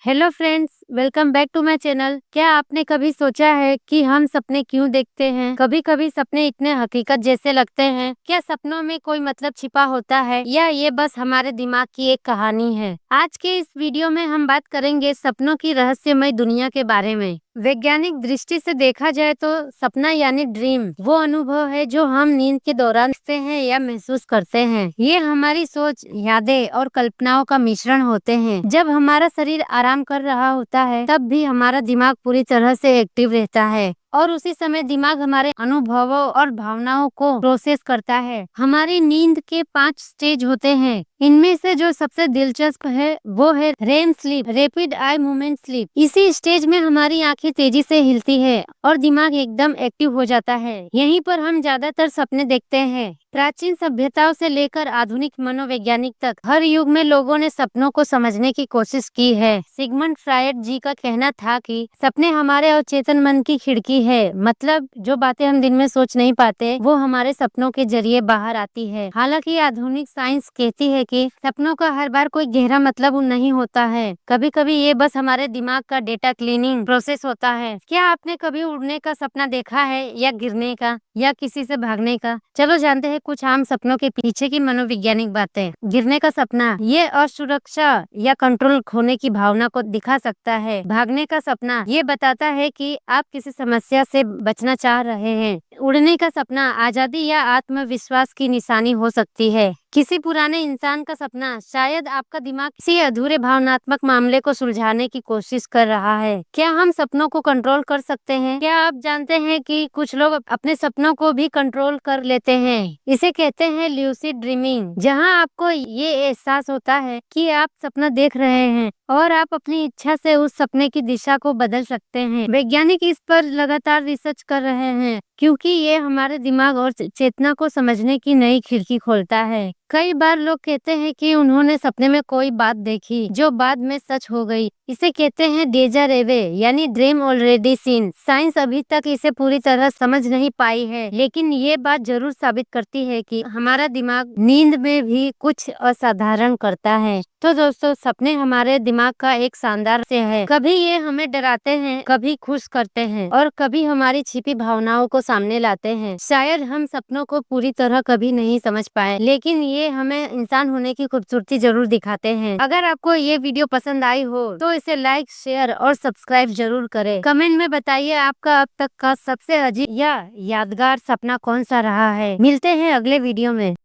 Hello friends, welcome back to my channel. क्या आपने कभी सोचा है कि हम सपने क्यों देखते हैं? कभी-कभी सपने इतने हकीकत जैसे लगते हैं। क्या सपनों में कोई मतलब छिपा होता है या ये बस हमारे दिमाग की एक कहानी है? आज के इस वीडियो में हम बात करेंगे सपनों की रहस्यमय दुनिया के बारे में। वैज्ञानिक दृष्टि से देखा जाए तो सपना यानी ड्रीम वो अनुभव है जो हम नींद के दौरान देखते हैं या महसूस करते हैं। ये हमारी सोच, यादें और कल्पनाओं का मिश्रण होते हैं। जब हमारा शरीर आराम कर रहा होता है तब भी हमारा दिमाग पूरी तरह से एक्टिव रहता है और उसी समय दिमाग हमारे अनुभवों और भावनाओं को प्रोसेस करता है। हमारी नींद के 5 स्टेज होते हैं। इनमें से जो सबसे दिलचस्प है वो है REM sleep, rapid eye movement sleep. इसी स्टेज में हमारी आंखें तेजी से हिलती है और दिमाग एकदम एक्टिव हो जाता है। यहीं पर हम ज्यादातर सपने देखते हैं। प्राचीन सभ्यताओं से लेकर आधुनिक मनोवैज्ञानिक तक हर युग में लोगों ने सपनों को समझने की कोशिश की है। सिगमंड फ्रायड जी का कहना था कि सपने हमारे अवचेतन मन की खिड़की है, मतलब जो बातें हम दिन में सोच नहीं पाते वो हमारे सपनों के जरिए बाहर आती है। हालांकि आधुनिक साइंस कहती है कि सपनों का हर बार कोई गहरा मतलब नहीं होता है। कभी कभी ये बस हमारे दिमाग का डेटा क्लीनिंग प्रोसेस होता है। क्या आपने कभी उड़ने का सपना देखा है या गिरने का या किसी से भागने का? चलो जानते हैं कुछ आम सपनों के पीछे की मनोवैज्ञानिक बातें। गिरने का सपना ये असुरक्षा या कंट्रोल खोने की भावना को दिखा सकता है। भागने का सपना ये बताता है कि आप किसी समस्या से बचना चाह रहे हैं। उड़ने का सपना आजादी या आत्मविश्वास की निशानी हो सकती है। किसी पुराने इंसान का सपना शायद आपका दिमाग किसी अधूरे भावनात्मक मामले को सुलझाने की कोशिश कर रहा है। क्या हम सपनों को कंट्रोल कर सकते हैं? क्या आप जानते हैं कि कुछ लोग अपने सपनों को भी कंट्रोल कर लेते हैं? इसे कहते हैं ल्यूसिड ड्रीमिंग, जहां आपको ये एहसास होता है कि आप सपना देख रहे हैं और आप अपनी इच्छा से उस सपने की दिशा को बदल सकते हैं। वैज्ञानिक इस पर लगातार रिसर्च कर रहे हैं क्योंकि ये हमारे दिमाग और चेतना को समझने की नई खिड़की खोलता है। कई बार लोग कहते हैं कि उन्होंने सपने में कोई बात देखी जो बाद में सच हो गई। इसे कहते हैं डेजा रेवे यानी ड्रीम ऑलरेडी सीन। साइंस अभी तक इसे पूरी तरह समझ नहीं पाई है, लेकिन ये बात जरूर साबित करती है कि हमारा दिमाग नींद में भी कुछ असाधारण करता है। तो दोस्तों, सपने हमारे दिमाग का एक शानदार से है। कभी ये हमें डराते हैं, कभी खुश करते हैं और कभी हमारी छिपी भावनाओं को सामने लाते हैं। शायद हम सपनों को पूरी तरह कभी नहीं समझ पाए, लेकिन ये हमें इंसान होने की खूबसूरती जरूर दिखाते हैं। अगर आपको ये वीडियो पसंद आई हो तो इसे लाइक, शेयर और सब्सक्राइब जरूर करें। कमेंट में बताइए आपका अब तक का सबसे अजीब या यादगार सपना कौन सा रहा है। मिलते हैं अगले वीडियो में।